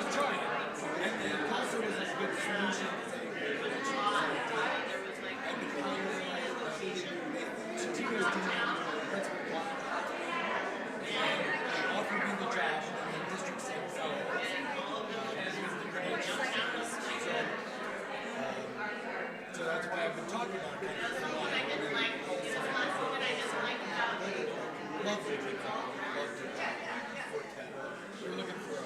was trying. And then also was a good solution. So that's why I've been talking about it. Lovely. We're looking for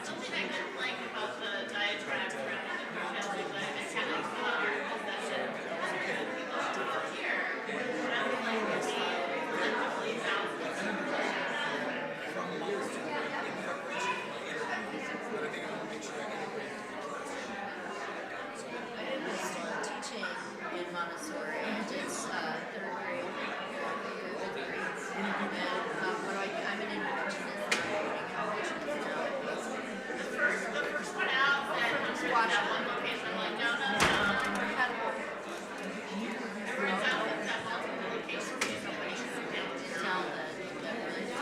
something I didn't like about the diatribe from Chelsea, but I kind of thought that here, that's like the collectively thousands from years to but I think I want to make sure I get a great I didn't start teaching in Montessori. It's third grade, fifth grade. And I'm an interventionist now. the first one out that watch that one location, I'm like, no. Everyone's out with that multiple locations, somebody should sit down.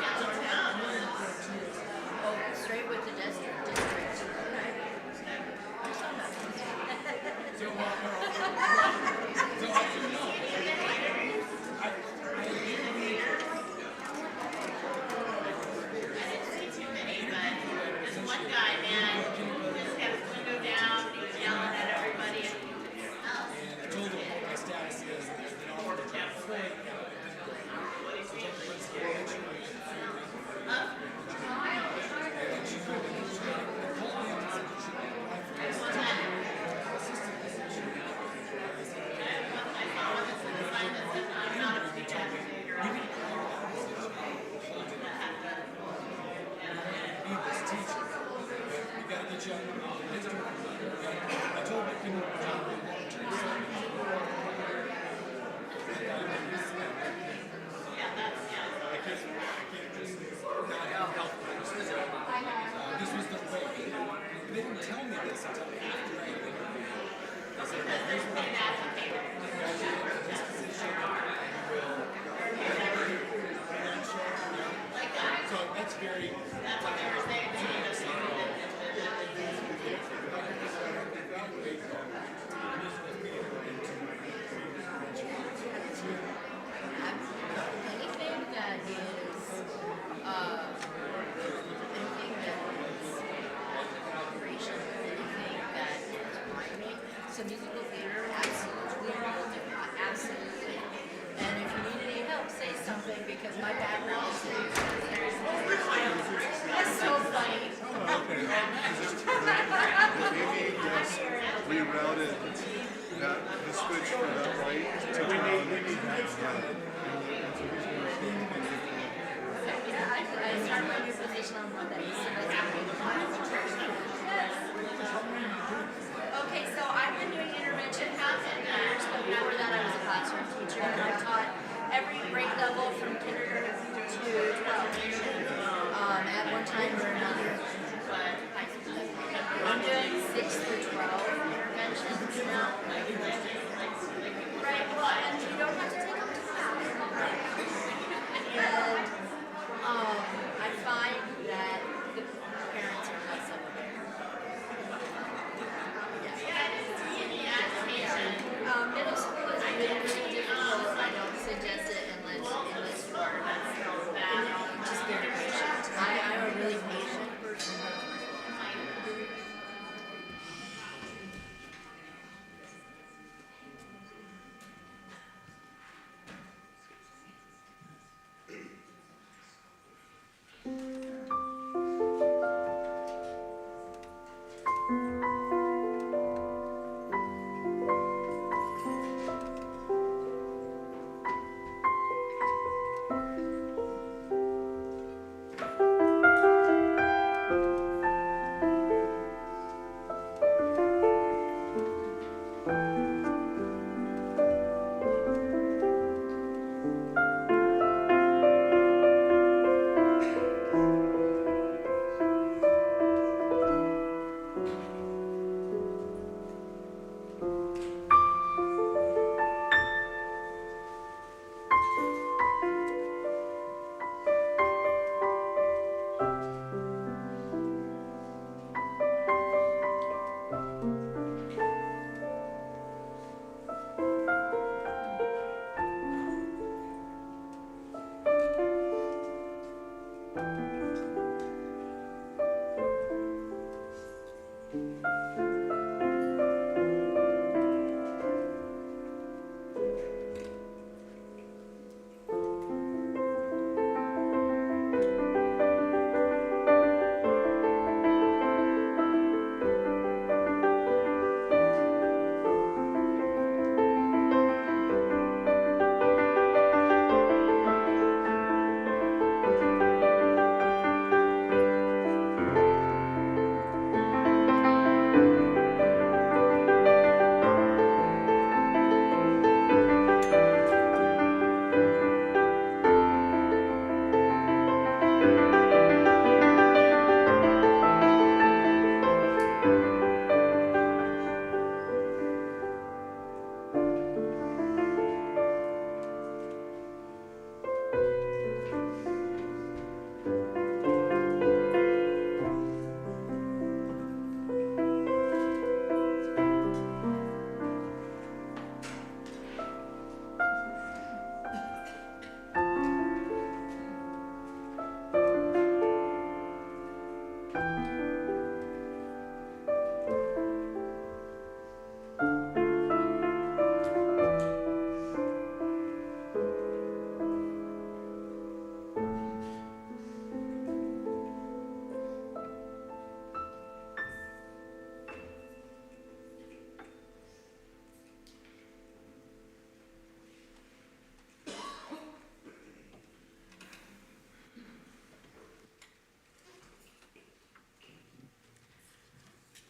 Downtown. Oh, straight with the district. So musical theater, absolutely. And if you need any help, say something because my background is that's so funny. Rerouted that the switch for that light to we need that. Yeah, I started my new position on Monday. So okay, so I've been doing intervention for 10 years. Before that, I was a classroom teacher, and I taught every grade level from kindergarten to 12. At one time or another, but I'm doing 6 through 12 interventions now. Right, well, and you don't have to take them to class. And I find that the parents are less aware.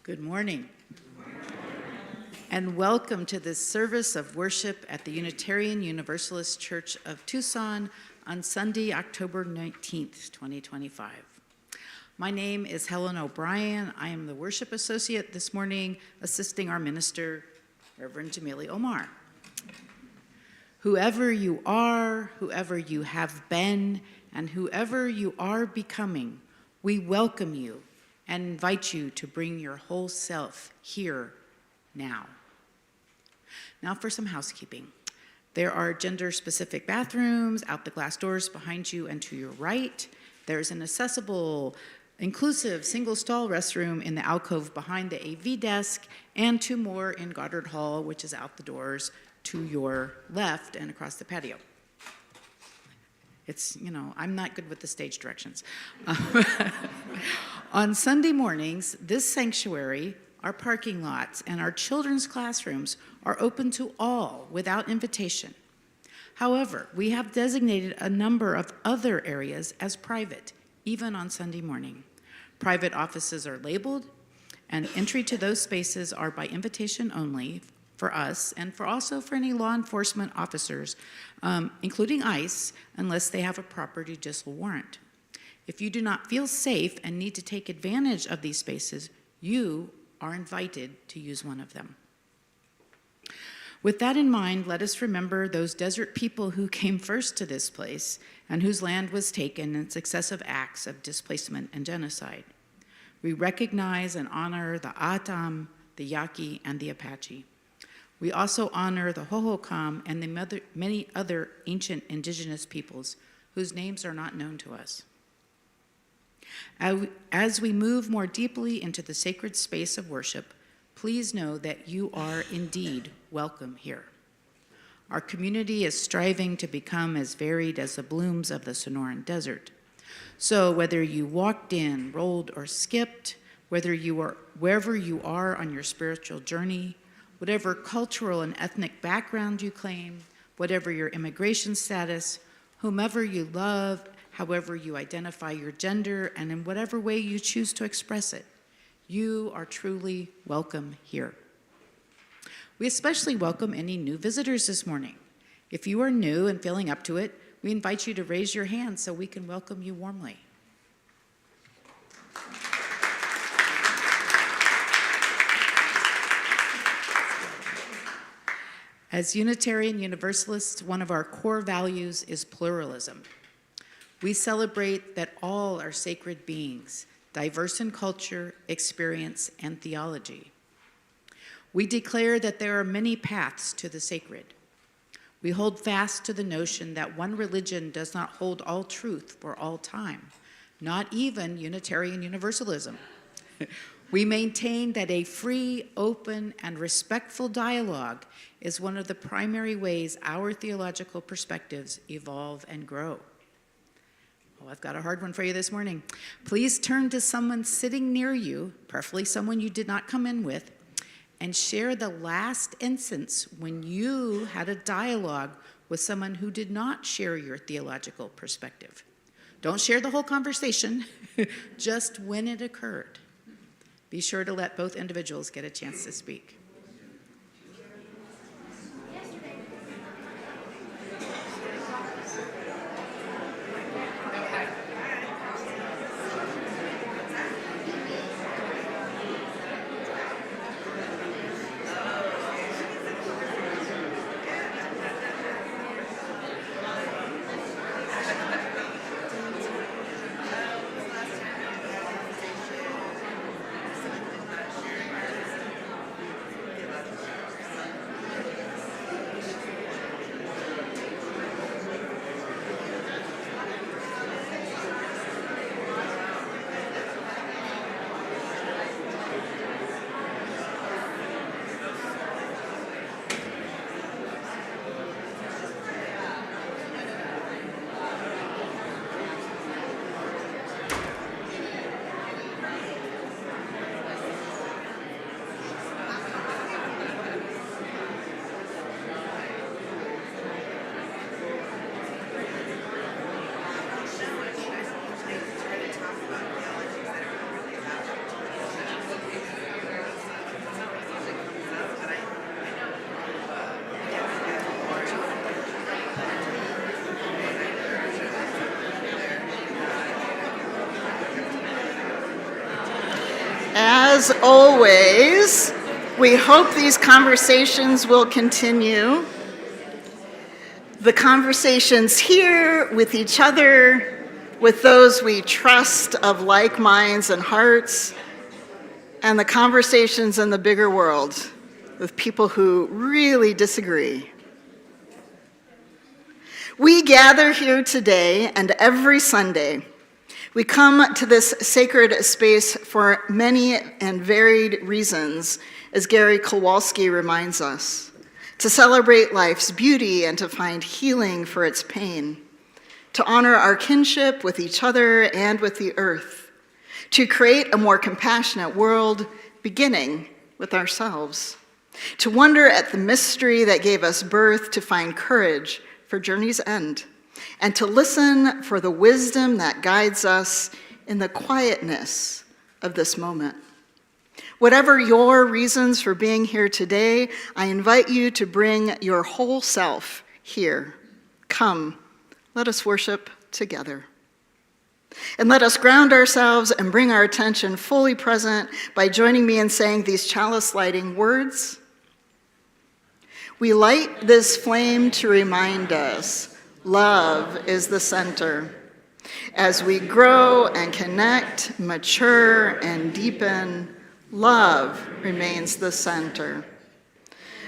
Good morning. And welcome to this service of worship at the Unitarian Universalist Church of Tucson on Sunday, October 19th, 2025. My name is Helen O'Brien. I am the worship associate this morning, assisting our minister, Reverend Jamili Omar. Whoever you are, whoever you have been, and whoever you are becoming, we welcome you and invite you to bring your whole self here now. Now for some housekeeping. There are gender-specific bathrooms out the glass doors behind you and to your right. There's an accessible, inclusive single-stall restroom in the alcove behind the AV desk, and 2 more in Goddard Hall, which is out the doors to your left and across the patio. It's, I'm not good with the stage directions. On Sunday mornings, this sanctuary, our parking lots, and our children's classrooms are open to all without invitation. However, we have designated a number of other areas as private, even on Sunday morning. Private offices are labeled, and entry to those spaces are by invitation only for us and for any law enforcement officers, including ICE, unless they have a proper judicial warrant. If you do not feel safe and need to take advantage of these spaces, you are invited to use one of them. With that in mind, let us remember those desert people who came first to this place and whose land was taken in successive acts of displacement and genocide. We recognize and honor the Atam, the Yaqui, and the Apache. We also honor the Hohokam and the many other ancient indigenous peoples whose names are not known to us. As we move more deeply into the sacred space of worship, please know that you are indeed welcome here. Our community is striving to become as varied as the blooms of the Sonoran Desert. So whether you walked in, rolled, or skipped, wherever you are on your spiritual journey, whatever cultural and ethnic background you claim, whatever your immigration status, whomever you love, however you identify your gender, and in whatever way you choose to express it, you are truly welcome here. We especially welcome any new visitors this morning. If you are new and feeling up to it, we invite you to raise your hand so we can welcome you warmly. As Unitarian Universalists, one of our core values is pluralism. We celebrate that all are sacred beings, diverse in culture, experience, and theology. We declare that there are many paths to the sacred. We hold fast to the notion that one religion does not hold all truth for all time, not even Unitarian Universalism. We maintain that a free, open, and respectful dialogue is one of the primary ways our theological perspectives evolve and grow. Oh, I've got a hard one for you this morning. Please turn to someone sitting near you, preferably someone you did not come in with, and share the last instance when you had a dialogue with someone who did not share your theological perspective. Don't share the whole conversation, just when it occurred. Be sure to let both individuals get a chance to speak. as always, we hope these conversations will continue. The conversations here with each other, with those we trust of like minds and hearts, and the conversations in the bigger world with people who really disagree. We gather here today and every Sunday. We come to this sacred space for many and varied reasons, as Gary Kowalski reminds us, to celebrate life's beauty and to find healing for its pain, to honor our kinship with each other and with the earth, to create a more compassionate world, beginning with ourselves, to wonder at the mystery that gave us birth, to find courage for journey's end, and to listen for the wisdom that guides us in the quietness of this moment. Whatever your reasons for being here today, I invite you to bring your whole self here. Come, let us worship together. And let us ground ourselves and bring our attention fully present by joining me in saying these chalice lighting words. We light this flame to remind us love is the center. As we grow and connect, mature and deepen, love remains the center.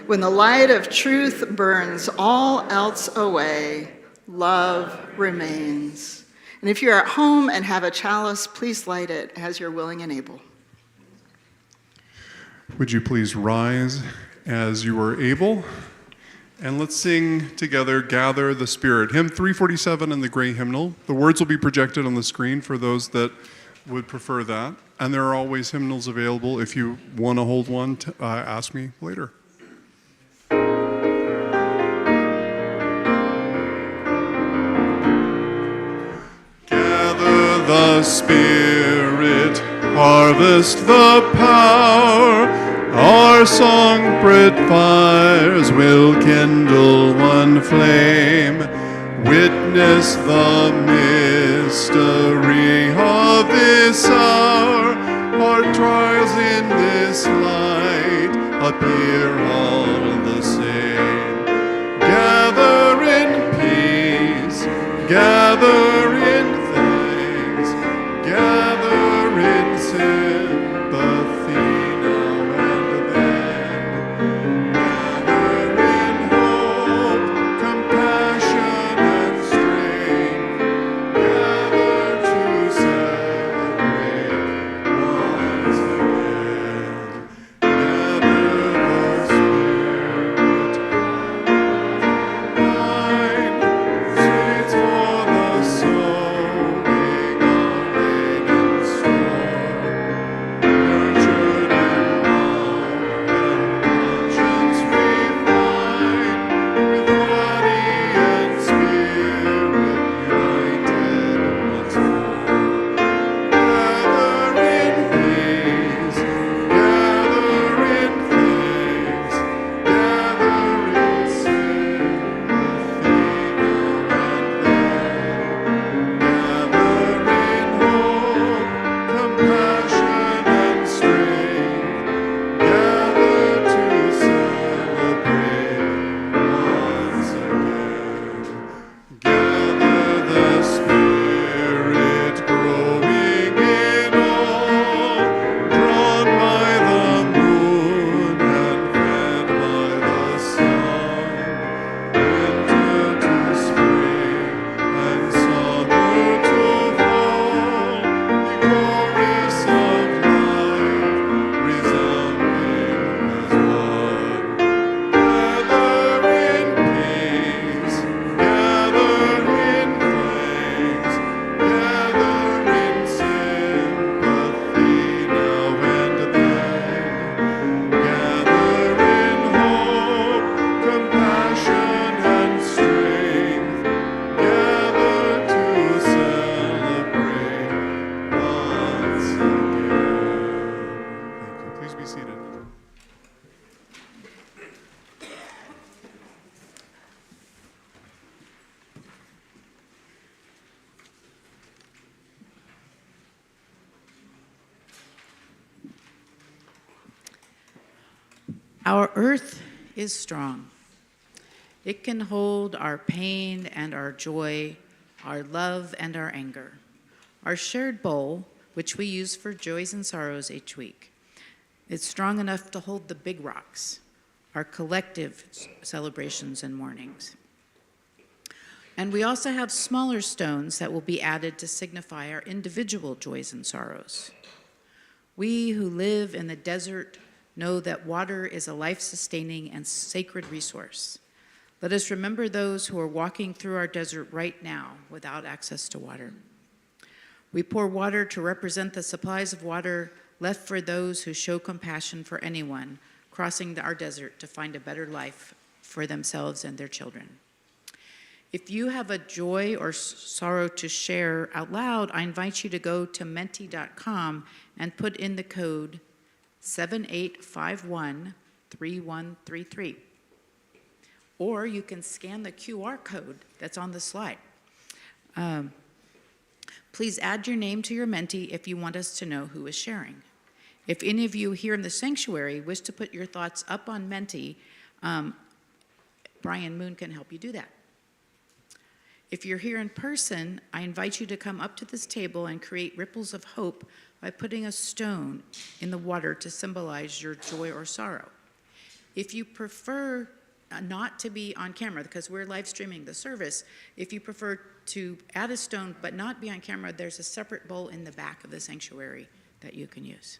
When the light of truth burns all else away, love remains. And if you're at home and have a chalice, please light it as you're willing and able. Would you please rise as you are able? And let's sing together, Gather the Spirit. Hymn 347 in the gray hymnal. The words will be projected on the screen for those that would prefer that. And there are always hymnals available. If you want to hold one, ask me later. Gather the Spirit, harvest the power. Our songbird fires will kindle one flame. Witness the mystery of this hour. Our trials in this light appear all the same. Gather in peace, gather in thanks, gather in sympathy now and then. Gather in hope, compassion and strength. Gather to celebrate once again. Gather the Spirit, wine, sweets for the Our earth is strong. It can hold our pain and our joy, our love and our anger, our shared bowl, which we use for joys and sorrows each week. It's strong enough to hold the big rocks, our collective celebrations and mournings. And we also have smaller stones that will be added to signify our individual joys and sorrows. We who live in the desert know that water is a life-sustaining and sacred resource. Let us remember those who are walking through our desert right now without access to water. We pour water to represent the supplies of water left for those who show compassion for anyone crossing our desert to find a better life for themselves and their children. If you have a joy or sorrow to share out loud, I invite you to go to menti.com and put in the code 78513133. Or you can scan the QR code that's on the slide. Please add your name to your Menti if you want us to know who is sharing. If any of you here in the sanctuary wish to put your thoughts up on Menti, Brian Moon can help you do that. If you're here in person, I invite you to come up to this table and create ripples of hope by putting a stone in the water to symbolize your joy or sorrow. If you prefer not to be on camera, because we're live streaming the service, if you prefer to add a stone but not be on camera, there's a separate bowl in the back of the sanctuary that you can use.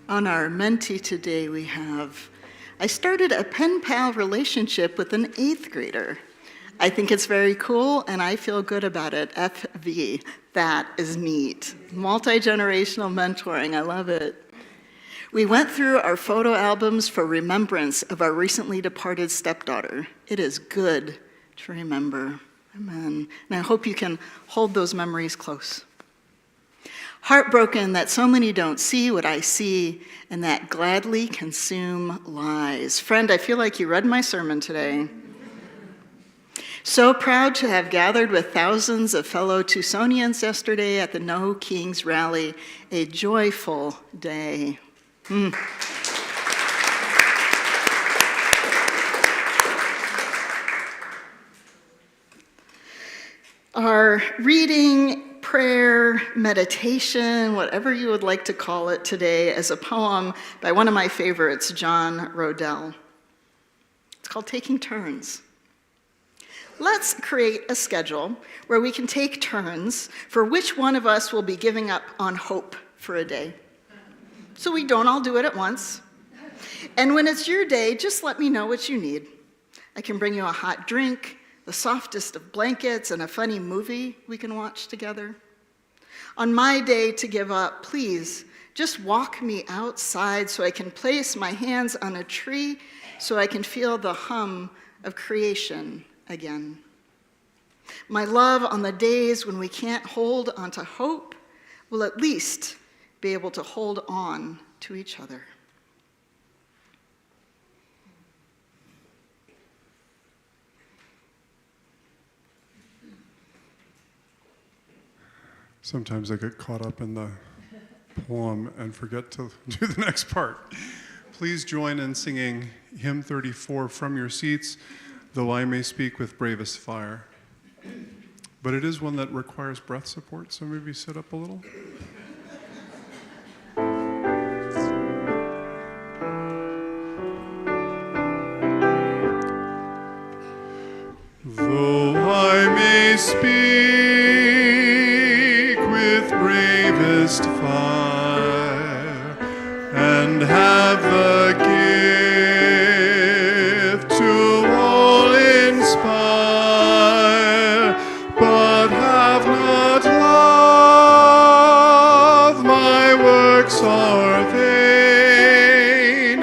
On our Menti today, I started a pen pal relationship with an 8th grader. I think it's very cool, and I feel good about it. FV, that is neat. Multi-generational mentoring, I love it. We went through our photo albums for remembrance of our recently departed stepdaughter. It is good to remember. Amen. And I hope you can hold those memories close. Heartbroken that so many don't see what I see and that gladly consume lies. Friend, I feel like you read my sermon today. So proud to have gathered with thousands of fellow Tucsonians yesterday at the No Kings rally, a joyful day. Our reading, prayer, meditation, whatever you would like to call it today, is a poem by one of my favorites, John Rodell. It's called Taking Turns. Let's create a schedule where we can take turns for which one of us will be giving up on hope for a day. So we don't all do it at once. And when it's your day, just let me know what you need. I can bring you a hot drink, the softest of blankets, and a funny movie we can watch together. On my day to give up, please just walk me outside so I can place my hands on a tree so I can feel the hum of creation again. My love, on the days when we can't hold onto hope, will at least be able to hold on to each other. Sometimes I get caught up in the poem and forget to do the next part. Please join in singing hymn 34 from your seats, though I may speak with bravest fire. But it is one that requires breath support, so maybe sit up a little. Though I may speak with bravest fire and have the gift to all inspire, but have not love, my works are vain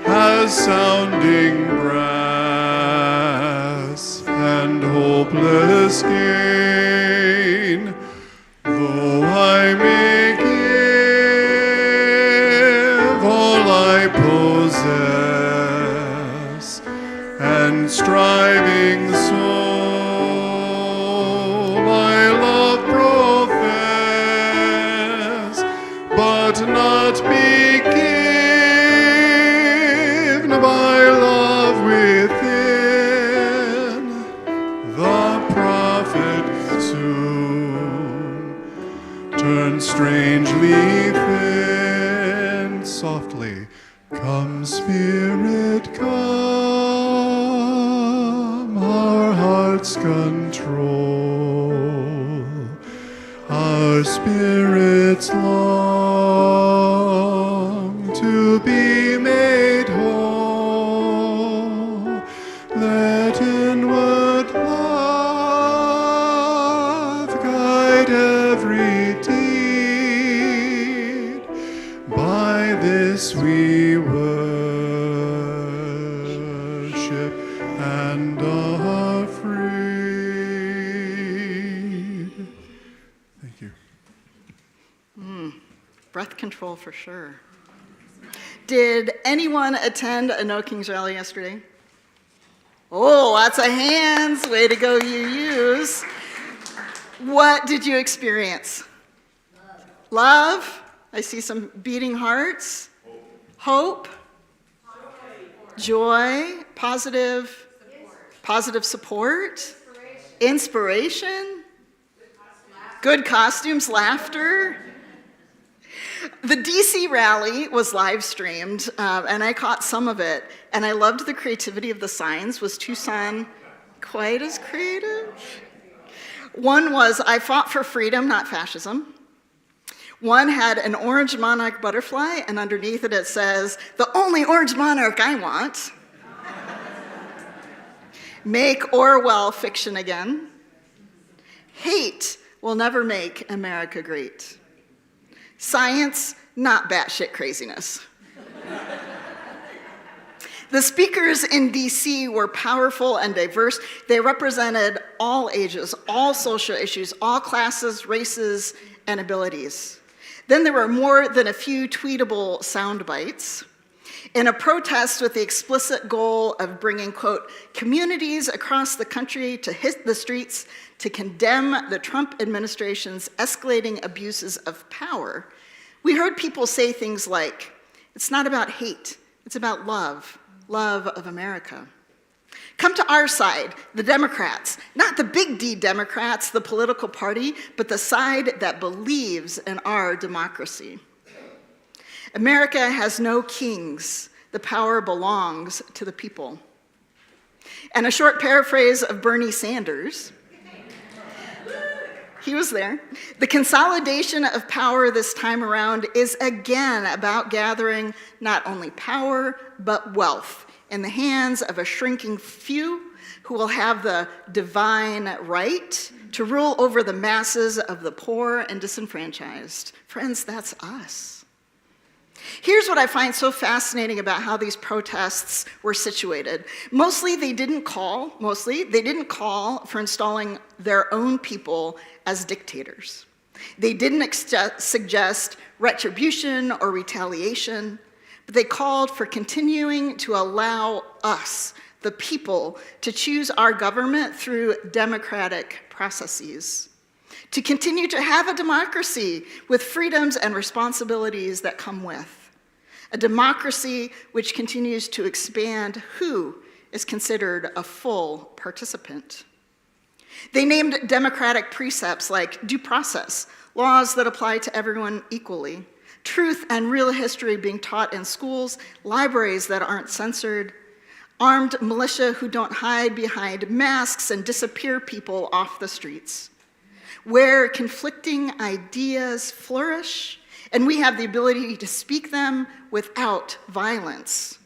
as sounding brass and hopeless gain. Though I may give all I possess, and striving so my love profess, but not be given by love within, the prophet soon turns strangely thin. Softly, come, Spirit, come, our hearts control, our spirits long to be made whole. Let inward love guide every deed. By this we worship and are freed. Thank you. Breath control for sure. Did anyone attend a No Kings rally yesterday? Oh, lots of hands. Way to go, UUs. What did you experience? Love. I see some beating hearts. Hope. Joy. Positive. Positive support. Inspiration. Good costumes. Laughter. The DC rally was live streamed, and I caught some of it, and I loved the creativity of the signs. Was Tucson quite as creative? One was, I fought for freedom, not fascism. One had an orange monarch butterfly, and underneath it it says, the only orange monarch I want. Make Orwell fiction again. Hate will never make America great. Science, not batshit craziness. The speakers in DC were powerful and diverse. They represented all ages, all social issues, all classes, races, and abilities. Then there were more than a few tweetable sound bites. In a protest with the explicit goal of bringing, quote, communities across the country to hit the streets to condemn the Trump administration's escalating abuses of power, we heard people say things like, it's not about hate, it's about love, love of America. Come to our side, the Democrats, not the big D Democrats, the political party, but the side that believes in our democracy. America has no kings. The power belongs to the people. And a short paraphrase of Bernie Sanders, he was there. The consolidation of power this time around is again about gathering not only power, but wealth in the hands of a shrinking few who will have the divine right to rule over the masses of the poor and disenfranchised. Friends, that's us. Here's what I find so fascinating about how these protests were situated. Mostly they didn't call for installing their own people as dictators. They didn't suggest retribution or retaliation, but they called for continuing to allow us, the people, to choose our government through democratic processes, to continue to have a democracy with freedoms and responsibilities that come with, a democracy which continues to expand who is considered a full participant. They named democratic precepts like due process, laws that apply to everyone equally, truth and real history being taught in schools, libraries that aren't censored, armed militia who don't hide behind masks and disappear people off the streets, where conflicting ideas flourish and we have the ability to speak them without violence.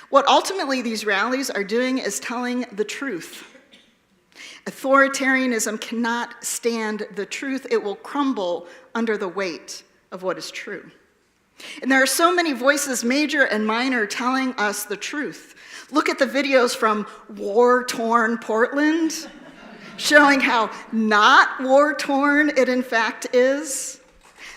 What ultimately these rallies are doing is telling the truth. Authoritarianism cannot stand the truth. It will crumble under the weight of what is true. And there are so many voices, major and minor, telling us the truth. Look at the videos from war-torn Portland, showing how not war-torn it in fact is.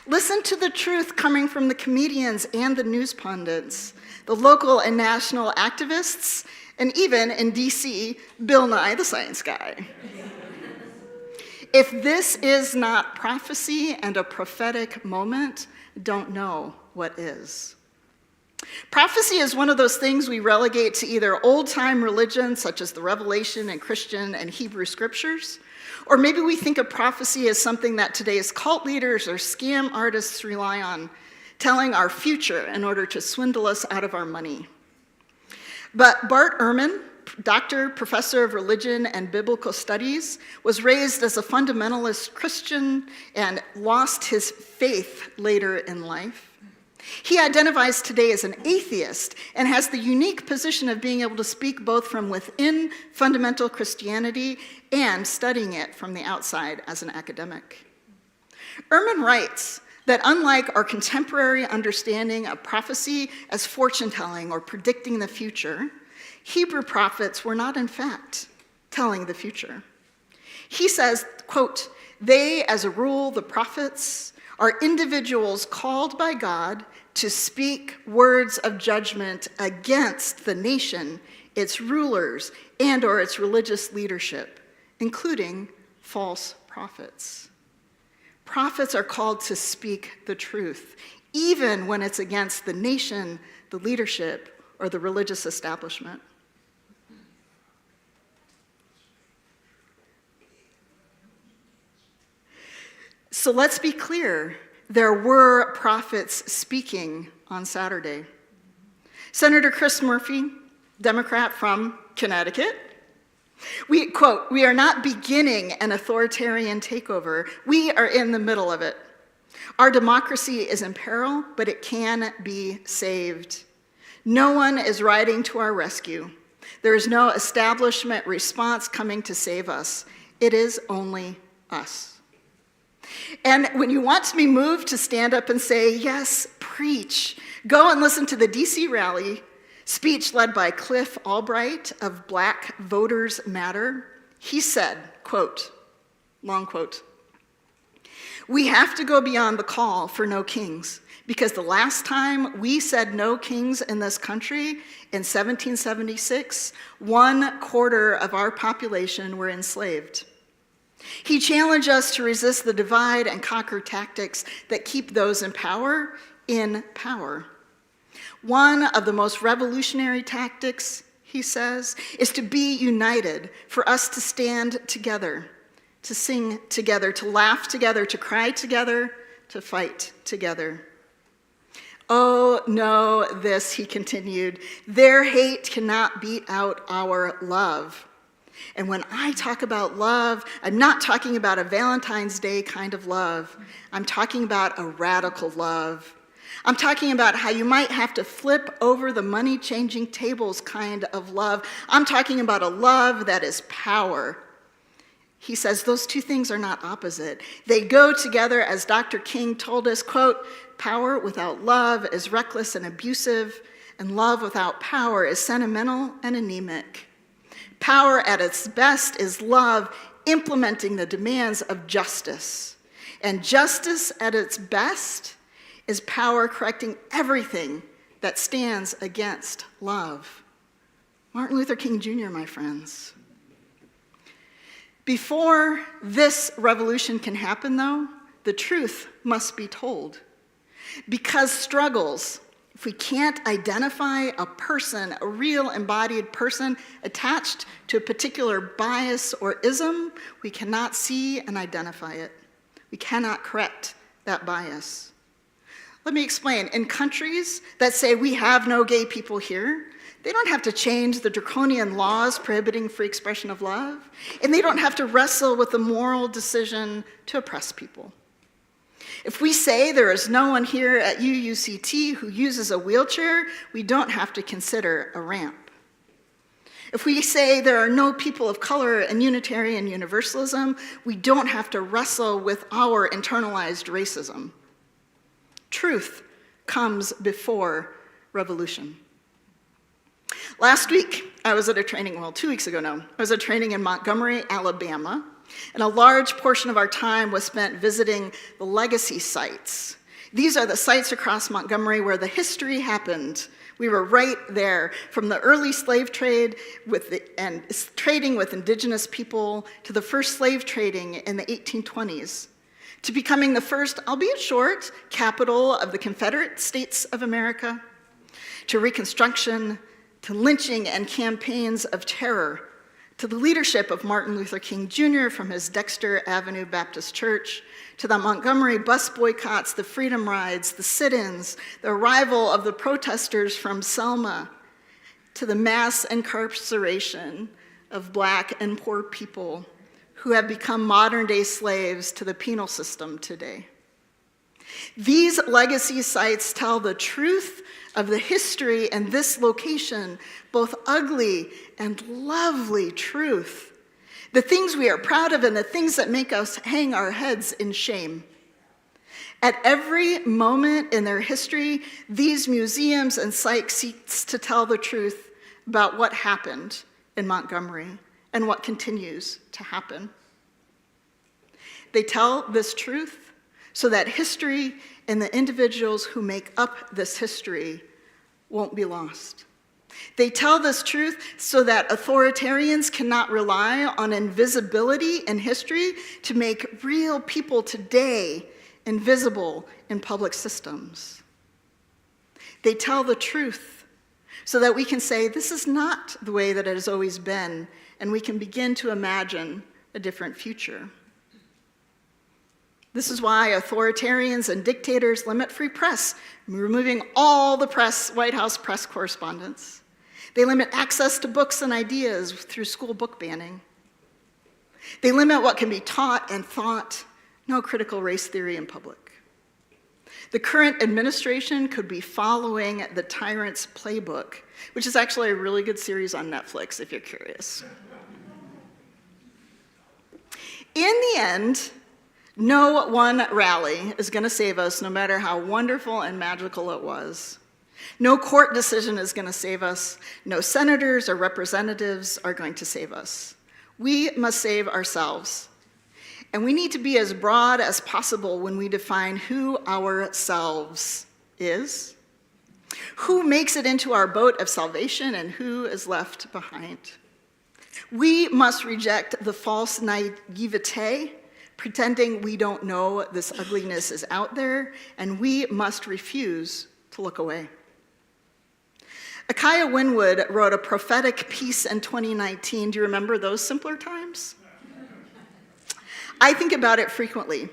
Listen to the truth coming from the comedians and the news pundits, the local and national activists, and even in DC, Bill Nye the Science Guy. If this is not prophecy and a prophetic moment, don't know what is. Prophecy is one of those things we relegate to either old-time religion, such as the Revelation and Christian and Hebrew scriptures, or maybe we think of prophecy as something that today's cult leaders or scam artists rely on, telling our future in order to swindle us out of our money. But Bart Ehrman, doctor, professor of religion and biblical studies, was raised as a fundamentalist Christian and lost his faith later in life. He identifies today as an atheist and has the unique position of being able to speak both from within fundamental Christianity and studying it from the outside as an academic. Ehrman writes that unlike our contemporary understanding of prophecy as fortune-telling or predicting the future, Hebrew prophets were not in fact telling the future. He says, quote, they, as a rule, the prophets, are individuals called by God to speak words of judgment against the nation, its rulers, and or its religious leadership, including false prophets. Prophets are called to speak the truth, even when it's against the nation, the leadership, or the religious establishment. So let's be clear, there were prophets speaking on Saturday. Senator Chris Murphy, Democrat from Connecticut, we, quote, we are not beginning an authoritarian takeover. We are in the middle of it. Our democracy is in peril, but it can be saved. No one is riding to our rescue. There is no establishment response coming to save us. It is only us. And when you want to be moved to stand up and say, yes, preach, go and listen to the DC rally speech led by Cliff Albright of Black Voters Matter. He said, quote, long quote, We have to go beyond the call for no kings, because the last time we said no kings in this country, in 1776, 1/4 of our population were enslaved. He challenged us to resist the divide and conquer tactics that keep those in power in power. One of the most revolutionary tactics, he says, is to be united, for us to stand together, to sing together, to laugh together, to cry together, to fight together. Oh, no, this, he continued, their hate cannot beat out our love. And when I talk about love, I'm not talking about a Valentine's Day kind of love. I'm talking about a radical love. I'm talking about how you might have to flip over the money-changing tables kind of love. I'm talking about a love that is power. He says those two things are not opposite. They go together, as Dr. King told us, quote, power without love is reckless and abusive, and love without power is sentimental and anemic. Power at its best is love implementing the demands of justice. And justice at its best is power correcting everything that stands against love. Martin Luther King Jr., my friends. Before this revolution can happen, though, the truth must be told. Because struggles, if we can't identify a person, a real embodied person attached to a particular bias or ism, we cannot see and identify it. We cannot correct that bias. Let me explain. In countries that say we have no gay people here, they don't have to change the draconian laws prohibiting free expression of love, and they don't have to wrestle with the moral decision to oppress people. If we say there is no one here at UUCT who uses a wheelchair, we don't have to consider a ramp. If we say there are no people of color in Unitarian Universalism, we don't have to wrestle with our internalized racism. Truth comes before revolution. Last week, I was at a training, 2 weeks ago now, I was at a training in Montgomery, Alabama, and a large portion of our time was spent visiting the legacy sites. These are the sites across Montgomery where the history happened. We were right there, from the early slave trade and trading with indigenous people to the first slave trading in the 1820s, to becoming the first, albeit short, capital of the Confederate States of America, to Reconstruction, to lynching and campaigns of terror, to the leadership of Martin Luther King Jr. from his Dexter Avenue Baptist Church, to the Montgomery bus boycotts, the freedom rides, the sit-ins, the arrival of the protesters from Selma, to the mass incarceration of Black and poor people who have become modern-day slaves to the penal system today. These legacy sites tell the truth of the history in this location, both ugly and lovely truth, the things we are proud of and the things that make us hang our heads in shame. At every moment in their history, these museums and sites seek to tell the truth about what happened in Montgomery and what continues to happen. They tell this truth so that history and the individuals who make up this history won't be lost. They tell this truth so that authoritarians cannot rely on invisibility in history to make real people today invisible in public systems. They tell the truth so that we can say, this is not the way that it has always been, and we can begin to imagine a different future. This is why authoritarians and dictators limit free press, removing all the White House press correspondence. They limit access to books and ideas through school book banning. They limit what can be taught and thought, no critical race theory in public. The current administration could be following the tyrant's playbook, which is actually a really good series on Netflix if you're curious. In the end, no one rally is going to save us, no matter how wonderful and magical it was. No court decision is going to save us. No senators or representatives are going to save us. We must save ourselves. And we need to be as broad as possible when we define who ourselves is, who makes it into our boat of salvation, and who is left behind. We must reject the false naivete, pretending we don't know this ugliness is out there, and we must refuse to look away. Akaya Winwood wrote a prophetic piece in 2019. Do you remember those simpler times? I think about it frequently.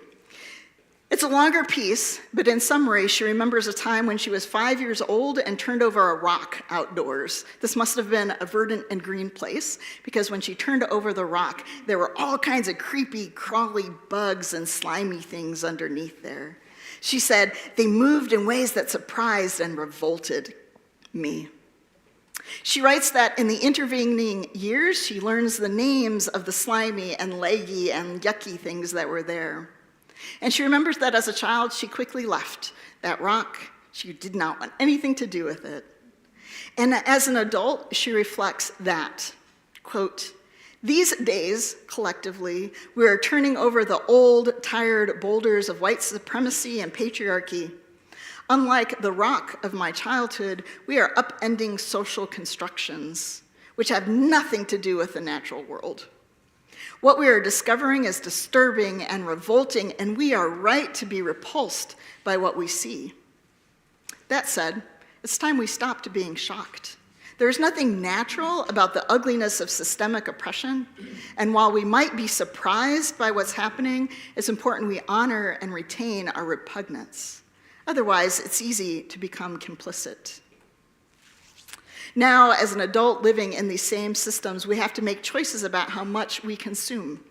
It's a longer piece, but in summary, she remembers a time when she was 5 years old and turned over a rock outdoors. This must have been a verdant and green place, because when she turned over the rock, there were all kinds of creepy, crawly bugs and slimy things underneath there. She said, they moved in ways that surprised and revolted me. She writes that in the intervening years, she learns the names of the slimy and leggy and yucky things that were there. And she remembers that as a child, she quickly left that rock. She did not want anything to do with it. And as an adult, she reflects that, quote, these days, collectively, we are turning over the old, tired boulders of white supremacy and patriarchy. Unlike the rock of my childhood, we are upending social constructions, which have nothing to do with the natural world. What we are discovering is disturbing and revolting, and we are right to be repulsed by what we see. That said, it's time we stopped being shocked. There's nothing natural about the ugliness of systemic oppression, and while we might be surprised by what's happening, it's important we honor and retain our repugnance. Otherwise, it's easy to become complicit. Now, as an adult living in these same systems, we have to make choices about how much we consume.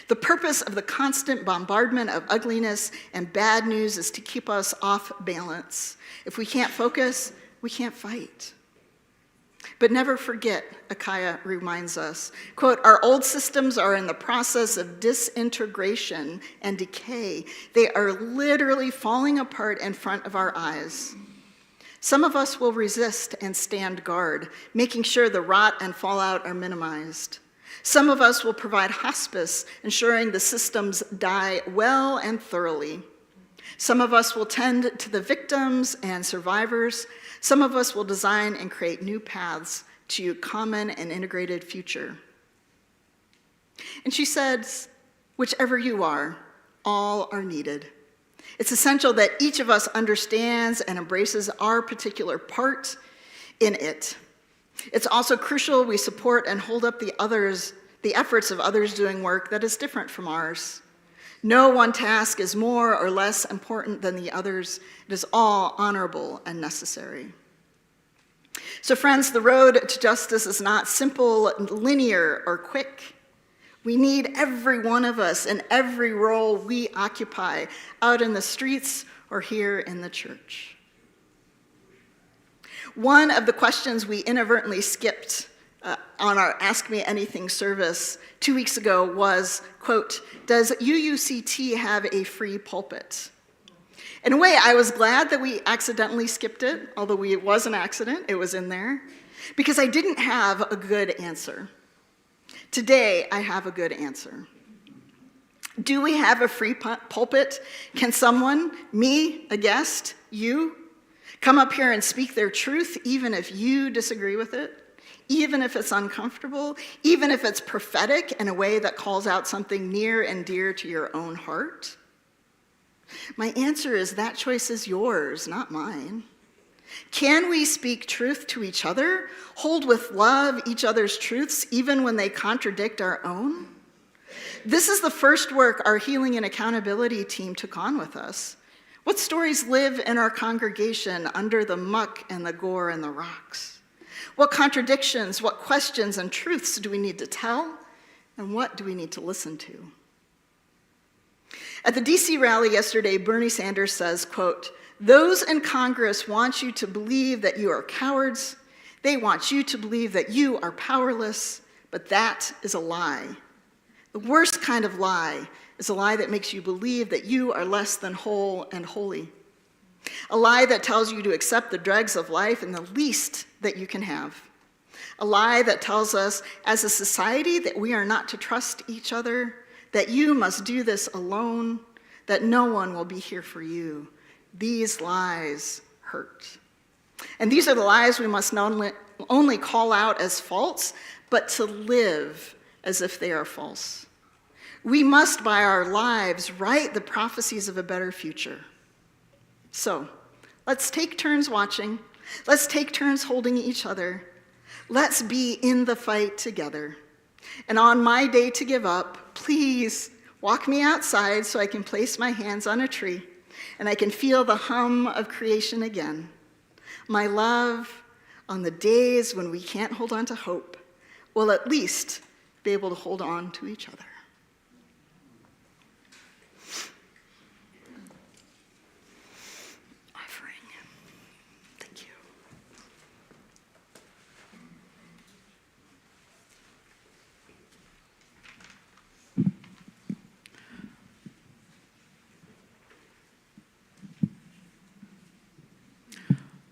The purpose of the constant bombardment of ugliness and bad news is to keep us off balance. If we can't focus, we can't fight. But never forget, Akaya reminds us, quote, our old systems are in the process of disintegration and decay. They are literally falling apart in front of our eyes. Some of us will resist and stand guard, making sure the rot and fallout are minimized. Some of us will provide hospice, ensuring the systems die well and thoroughly. Some of us will tend to the victims and survivors. Some of us will design and create new paths to a common and integrated future. And she says, whichever you are, all are needed. It's essential that each of us understands and embraces our particular part in it. It's also crucial we support and hold up the efforts of others doing work that is different from ours. No one task is more or less important than the others. It is all honorable and necessary. So friends, the road to justice is not simple, linear, or quick. We need every one of us in every role we occupy, out in the streets or here in the church. One of the questions we inadvertently skipped on our Ask Me Anything service 2 weeks ago was, quote, does UUCT have a free pulpit? In a way, I was glad that we accidentally skipped it, although it was an accident, it was in there, because I didn't have a good answer. Today, I have a good answer. Do we have a free pulpit? Can someone, me, a guest, you, come up here and speak their truth even if you disagree with it? Even if it's uncomfortable? Even if it's prophetic in a way that calls out something near and dear to your own heart? My answer is that choice is yours, not mine. Can we speak truth to each other, hold with love each other's truths, even when they contradict our own? This is the first work our healing and accountability team took on with us. What stories live in our congregation under the muck and the gore and the rocks? What contradictions, what questions and truths do we need to tell, and what do we need to listen to? At the DC rally yesterday, Bernie Sanders says, quote, those in Congress want you to believe that you are cowards. They want you to believe that you are powerless, but that is a lie. The worst kind of lie is a lie that makes you believe that you are less than whole and holy. A lie that tells you to accept the dregs of life and the least that you can have. A lie that tells us as a society that we are not to trust each other, that you must do this alone, that no one will be here for you. These lies hurt. And these are the lies we must not only call out as false, but to live as if they are false. We must, by our lives, write the prophecies of a better future. So, let's take turns watching. Let's take turns holding each other. Let's be in the fight together. And on my day to give up, please walk me outside so I can place my hands on a tree and I can feel the hum of creation again. My love, on the days when we can't hold on to hope, we'll at least be able to hold on to each other. Offering. Thank you.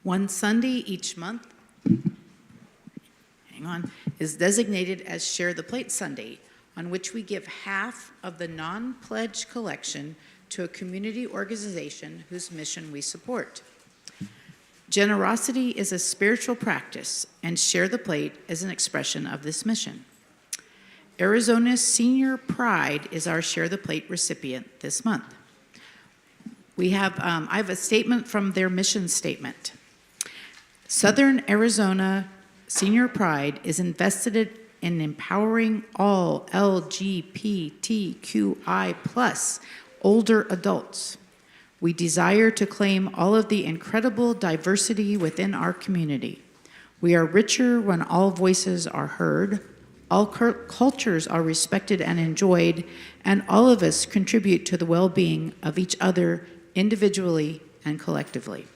One Sunday each month, is designated as Share the Plate Sunday, on which we give half of the non-pledge collection to a community organization whose mission we support. Generosity is a spiritual practice, and Share the Plate is an expression of this mission. Arizona's Senior Pride is our Share the Plate recipient this month. I have a statement from their mission statement. Southern Arizona Senior Pride is invested in empowering all LGBTQI+ older adults. We desire to claim all of the incredible diversity within our community. We are richer when all voices are heard, all cultures are respected and enjoyed, and all of us contribute to the well-being of each other individually and collectively.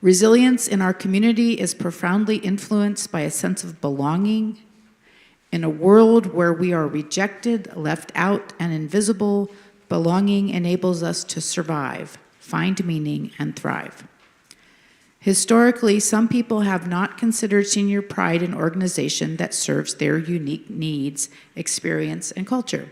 Resilience in our community is profoundly influenced by a sense of belonging. In a world where we are rejected, left out, and invisible, belonging enables us to survive, find meaning, and thrive. Historically, some people have not considered Senior Pride an organization that serves their unique needs, experience, and culture.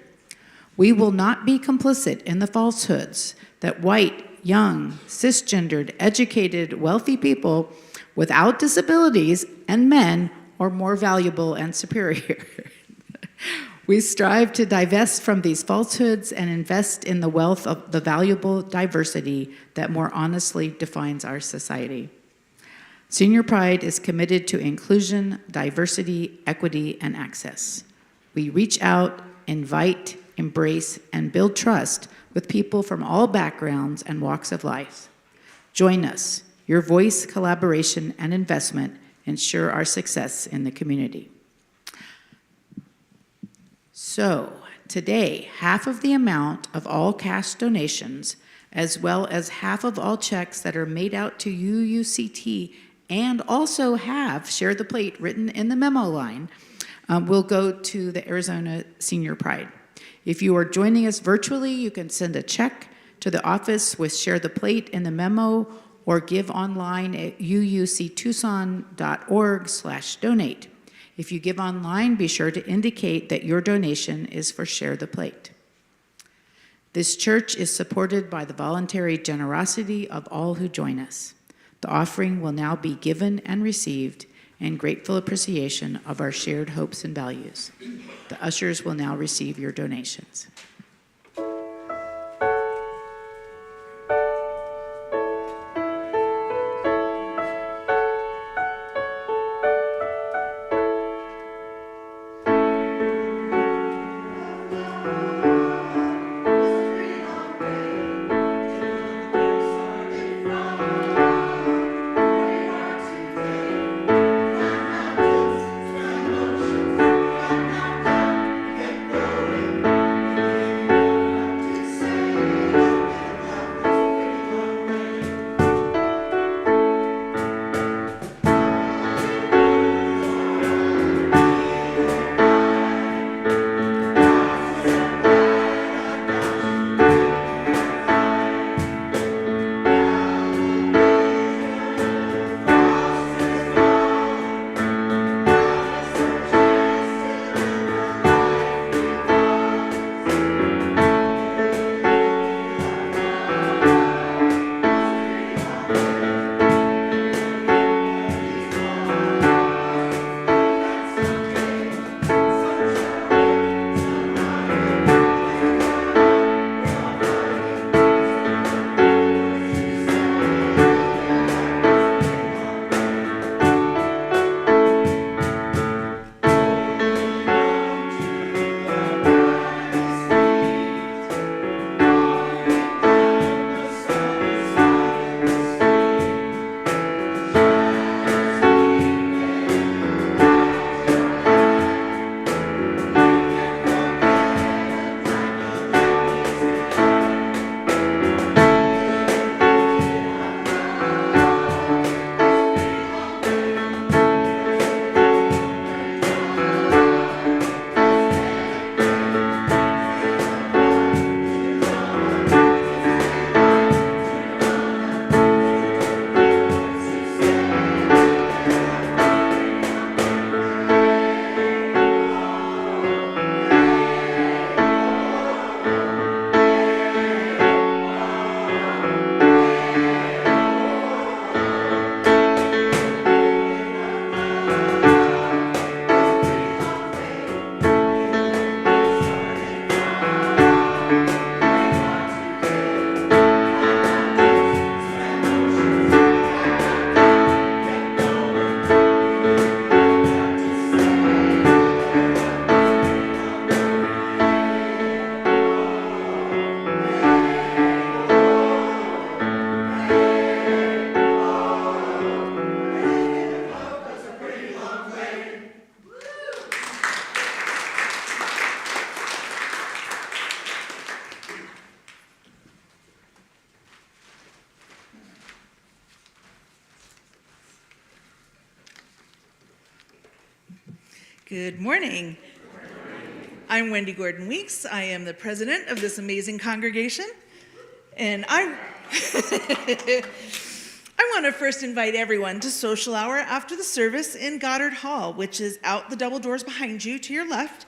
We will not be complicit in the falsehoods that white, young, cisgendered, educated, wealthy people without disabilities and men are more valuable and superior. We strive to divest from these falsehoods and invest in the wealth of the valuable diversity that more honestly defines our society. Senior Pride is committed to inclusion, diversity, equity, and access. We reach out, invite, embrace, and build trust with people from all backgrounds and walks of life. Join us. Your voice, collaboration, and investment ensure our success in the community. So, today, half of the amount of all cash donations, as well as half of all checks that are made out to UUCT and also have Share the Plate written in the memo line, will go to the Arizona Senior Pride. If you are joining us virtually, you can send a check to the office with Share the Plate in the memo or give online at uuctucson.org/donate. If you give online, be sure to indicate that your donation is for Share the Plate. This church is supported by the voluntary generosity of all who join us. The offering will now be given and received in grateful appreciation of our shared hopes and values. The ushers will now receive your donations. Good morning. I'm Wendy Gordon Weeks. I am the president of this amazing congregation. And I want to first invite everyone to social hour after the service in Goddard Hall, which is out the double doors behind you to your left.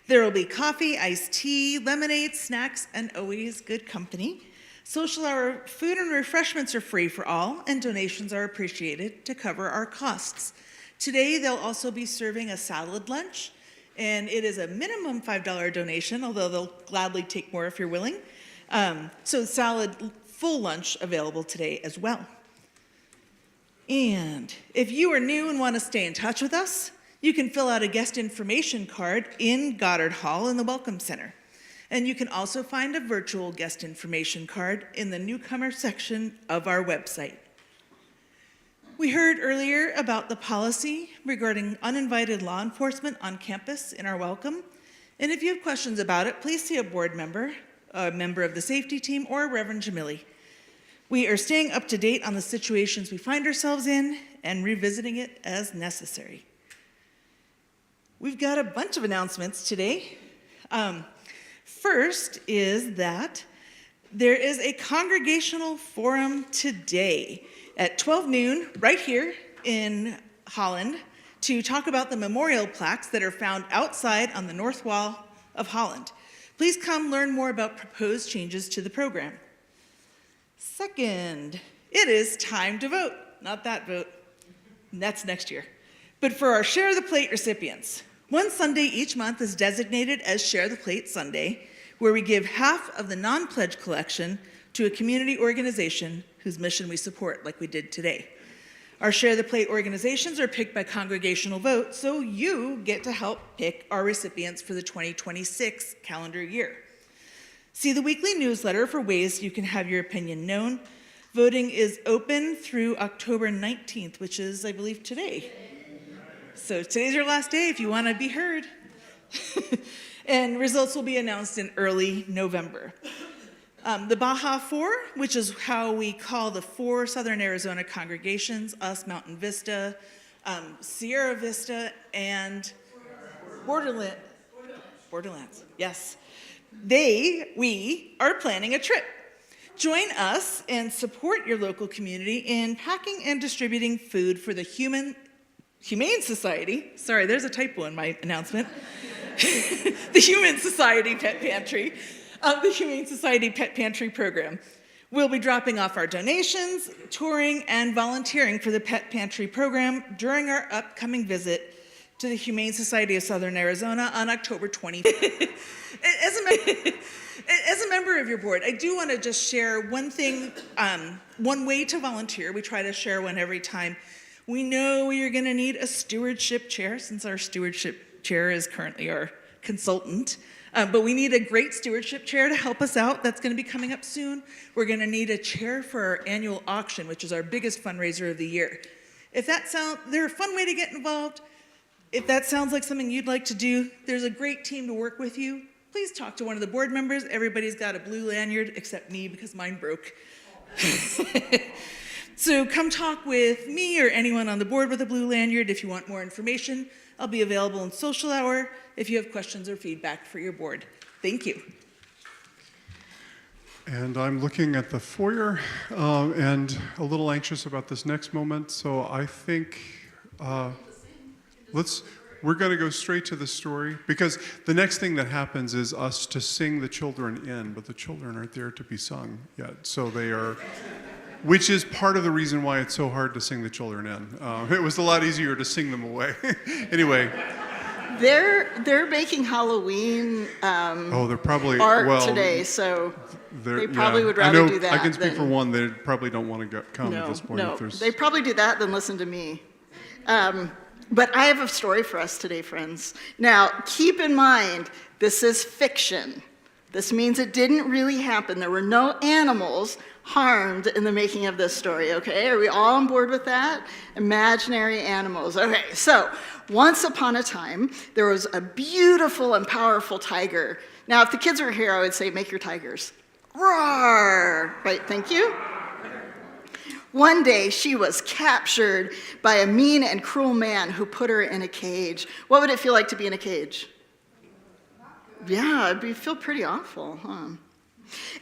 There will be coffee, iced tea, lemonade, snacks, and always good company. Social hour food and refreshments are free for all, and donations are appreciated to cover our costs. Today, they'll also be serving a salad lunch, and it is a minimum $5 donation, although they'll gladly take more if you're willing. So salad full lunch available today as well. And if you are new and want to stay in touch with us, you can fill out a guest information card in Goddard Hall in the Welcome Center. And you can also find a virtual guest information card in the newcomer section of our website. We heard earlier about the policy regarding uninvited law enforcement on campus in our welcome. And if you have questions about it, please see a board member, a member of the safety team, or Reverend Jamili. We are staying up to date on the situations we find ourselves in and revisiting it as necessary. We've got a bunch of announcements today. First is that there is a congregational forum today at 12 noon right here in Holland to talk about the memorial plaques that are found outside on the north wall of Holland. Please come learn more about proposed changes to the program. Second, it is time to vote. Not that vote. That's next year. But for our Share the Plate recipients, one Sunday each month is designated as Share the Plate Sunday, where we give half of the non-pledge collection to a community organization whose mission we support, like we did today. Our Share the Plate organizations are picked by congregational vote, so you get to help pick our recipients for the 2026 calendar year. See the weekly newsletter for ways you can have your opinion known. Voting is open through October 19th, which is, I believe, today. So today's your last day if you want to be heard. And results will be announced in early November. The Baja Four, which is how we call the 4 Southern Arizona congregations, us, Mountain Vista, Sierra Vista, and Borderlands, yes. We are planning a trip. Join us and support your local community in packing and distributing food for the Humane Society. Sorry, there's a typo in my announcement. The Humane Society Pet Pantry. The Humane Society Pet Pantry program. We'll be dropping off our donations, touring, and volunteering for the Pet Pantry program during our upcoming visit to the Humane Society of Southern Arizona on October 20th. As a member of your board, I do want to just share one thing, one way to volunteer. We try to share one every time. We know you're going to need a stewardship chair, since our stewardship chair is currently our consultant. But we need a great stewardship chair to help us out. That's going to be coming up soon. We're going to need a chair for our annual auction, which is our biggest fundraiser of the year. They're a fun way to get involved. If that sounds like something you'd like to do, there's a great team to work with you. Please talk to one of the board members. Everybody's got a blue lanyard except me because mine broke. So come talk with me or anyone on the board with a blue lanyard if you want more information. I'll be available in social hour if you have questions or feedback for your board. Thank you. And I'm looking at the foyer and a little anxious about this next moment, so I think we're going to go straight to the story, because the next thing that happens is us to sing the children in, but the children aren't there to be sung yet, so they are, which is part of the reason why it's so hard to sing the children in. It was a lot easier to sing them away. Anyway. They're making Halloween they're probably art today, so they probably would rather do that. I can speak for one. They probably don't want to come at this point. No, they probably do that than listen to me. But I have a story for us today, friends. Now, keep in mind, this is fiction. This means it didn't really happen. There were no animals harmed in the making of this story, okay? Are we all on board with that? Imaginary animals. Okay, so once upon a time, there was a beautiful and powerful tiger. Now, if the kids were here, I would say, make your tigers. Roar! Right, thank you. One day, she was captured by a mean and cruel man who put her in a cage. What would it feel like to be in a cage? Yeah, it'd feel pretty awful, huh?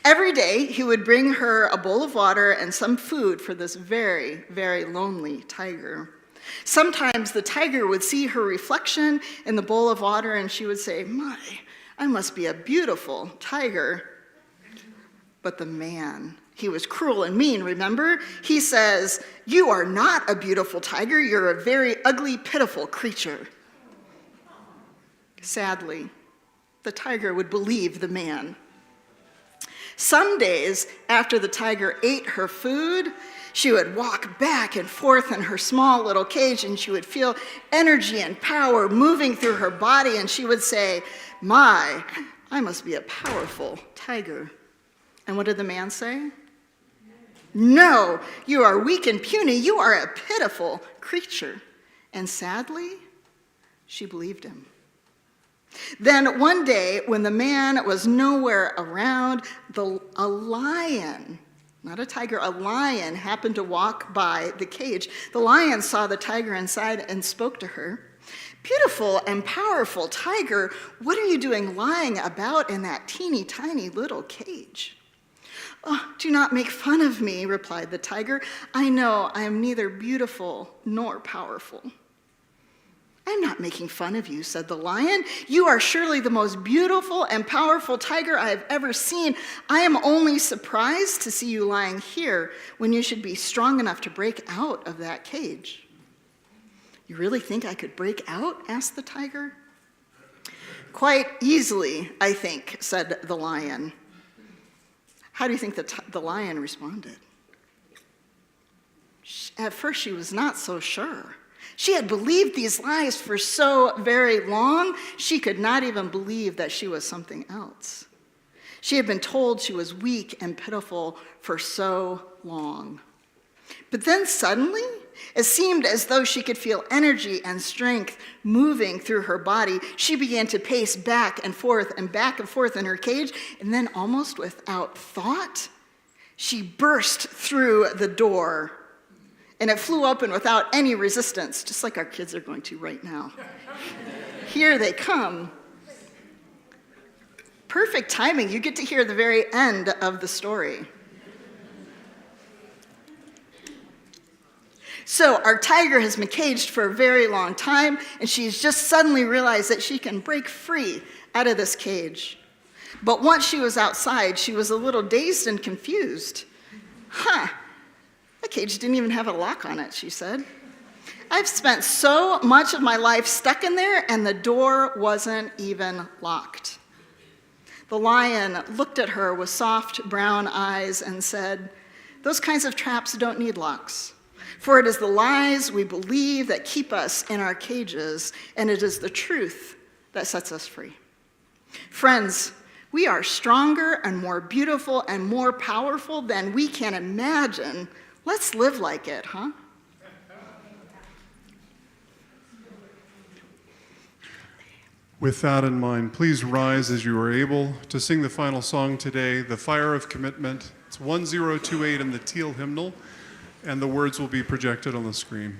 Every day, he would bring her a bowl of water and some food for this very, very lonely tiger. Sometimes the tiger would see her reflection in the bowl of water and she would say, "My, I must be a beautiful tiger." But the man, he was cruel and mean, remember? He says, "You are not a beautiful tiger, you're a very ugly, pitiful creature." Sadly, the tiger would believe the man. Some days, after the tiger ate her food, she would walk back and forth in her small little cage, and she would feel energy and power moving through her body, and she would say, "My, I must be a powerful tiger." And what did the man say? "No, you are weak and puny. You are a pitiful creature." And sadly, she believed him. Then one day, when the man was nowhere around, a lion, not a tiger, a lion happened to walk by the cage. The lion saw the tiger inside and spoke to her. "Beautiful and powerful tiger, what are you doing lying about in that teeny tiny little cage?" "Oh, do not make fun of me," replied the tiger. "I know I am neither beautiful nor powerful." "I'm not making fun of you," said the lion. "You are surely the most beautiful and powerful tiger I have ever seen. I am only surprised to see you lying here when you should be strong enough to break out of that cage." "You really think I could break out?" asked the tiger. "Quite easily, I think," said the lion. How do you think the lion responded? At first, she was not so sure. She had believed these lies for so very long, she could not even believe that she was something else. She had been told she was weak and pitiful for so long. But then suddenly, it seemed as though she could feel energy and strength moving through her body. She began to pace back and forth in her cage, and then almost without thought, she burst through the door. And it flew open without any resistance, just like our kids are going to right now. Here they come. Perfect timing. You get to hear the very end of the story. So our tiger has been caged for a very long time, and she's just suddenly realized that she can break free out of this cage. But once she was outside, she was a little dazed and confused. The cage didn't even have a lock on it, she said. "I've spent so much of my life stuck in there, and the door wasn't even locked." The lion looked at her with soft brown eyes and said, "Those kinds of traps don't need locks. For it is the lies we believe that keep us in our cages, and it is the truth that sets us free." Friends, we are stronger and more beautiful and more powerful than we can imagine. Let's live like it, huh? With that in mind, please rise as you are able to sing the final song today, "The Fire of Commitment." It's 1028 in the teal hymnal, and the words will be projected on the screen.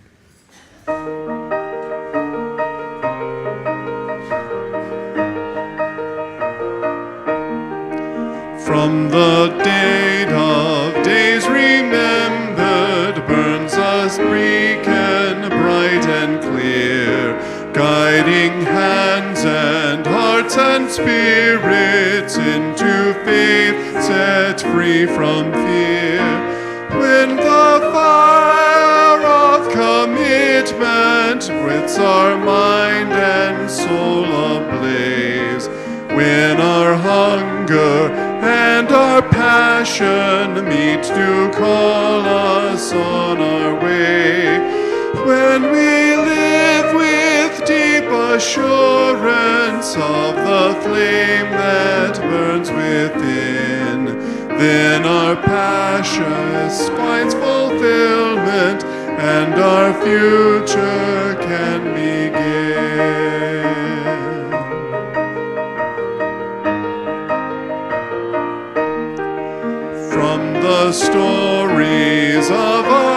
From the date of days remembered, burns us beacon bright and clear, guiding hands and hearts and spirits into faith, set free from fear. When the fire of commitment wits our mind and soul ablaze, when our hunger and our passion meet to call us on our way, when we live with deep assurance of the flame that burns within, then our passion finds fulfillment and our future can begin. From the stories of our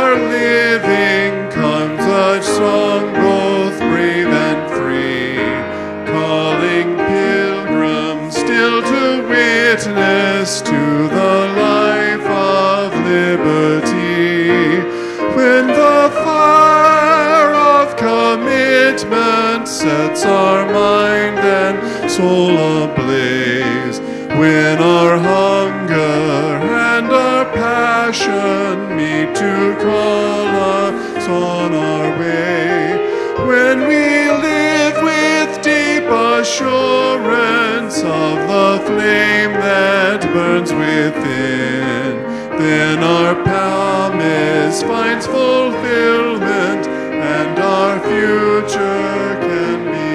sets our mind and soul ablaze. When our hunger and our passion meet to call us on our way, when we live with deep assurance of the flame that burns within, then our promise finds fulfillment and our future can begin.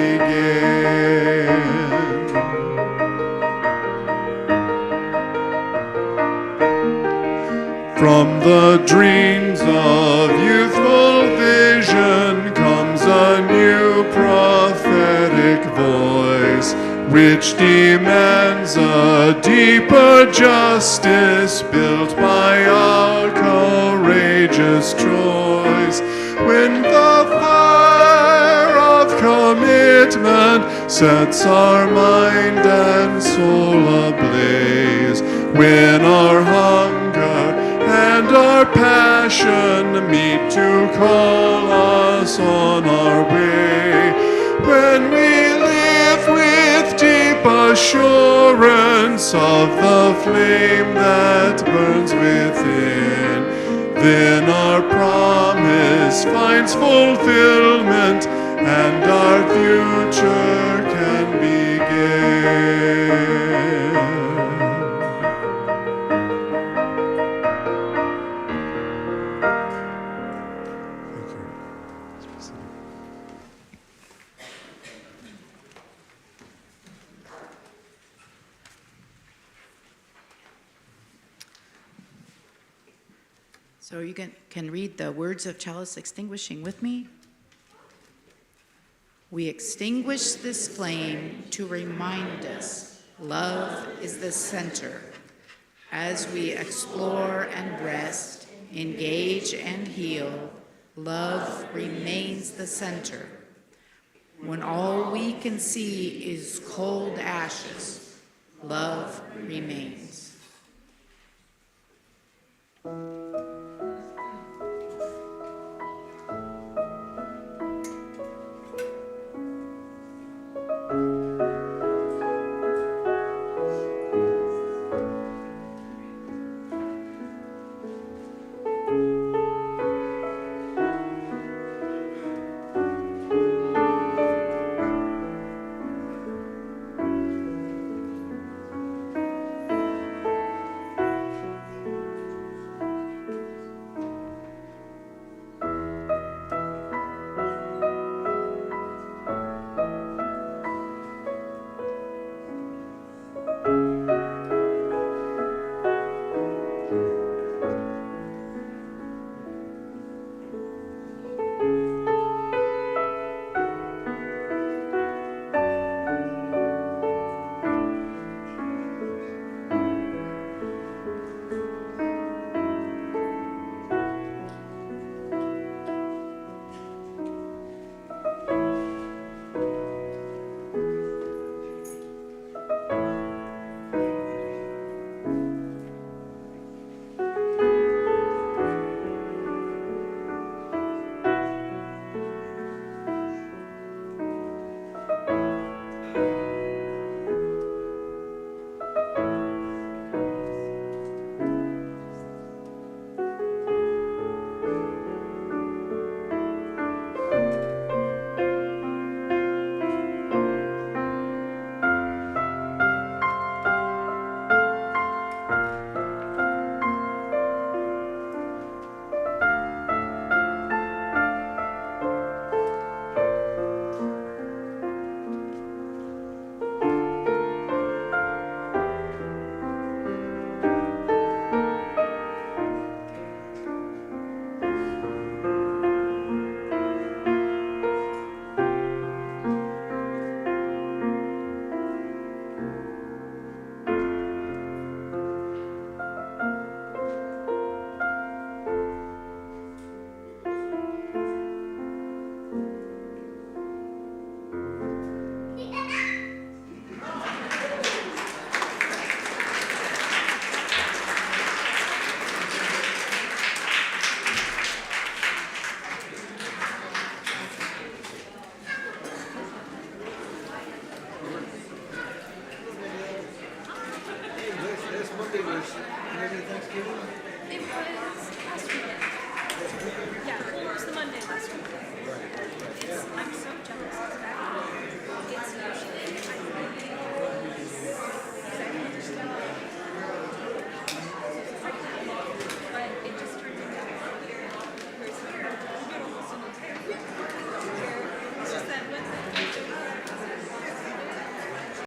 From the dreams of youthful vision comes a new prophetic voice, which demands a deeper justice built by our courageous choice. When the fire of commitment sets our mind and soul ablaze, when our hunger and our passion meet to call us on our way, when we live with deep assurance of the flame that burns within, then our promise finds fulfillment and our future can begin. So you can read the words of chalice extinguishing with me. We extinguish this flame to remind us love is the center. As we explore and rest, engage and heal, love remains the center. When all we can see is cold ashes, love remains. Yeah, it was the Monday last week. I'm so jealous.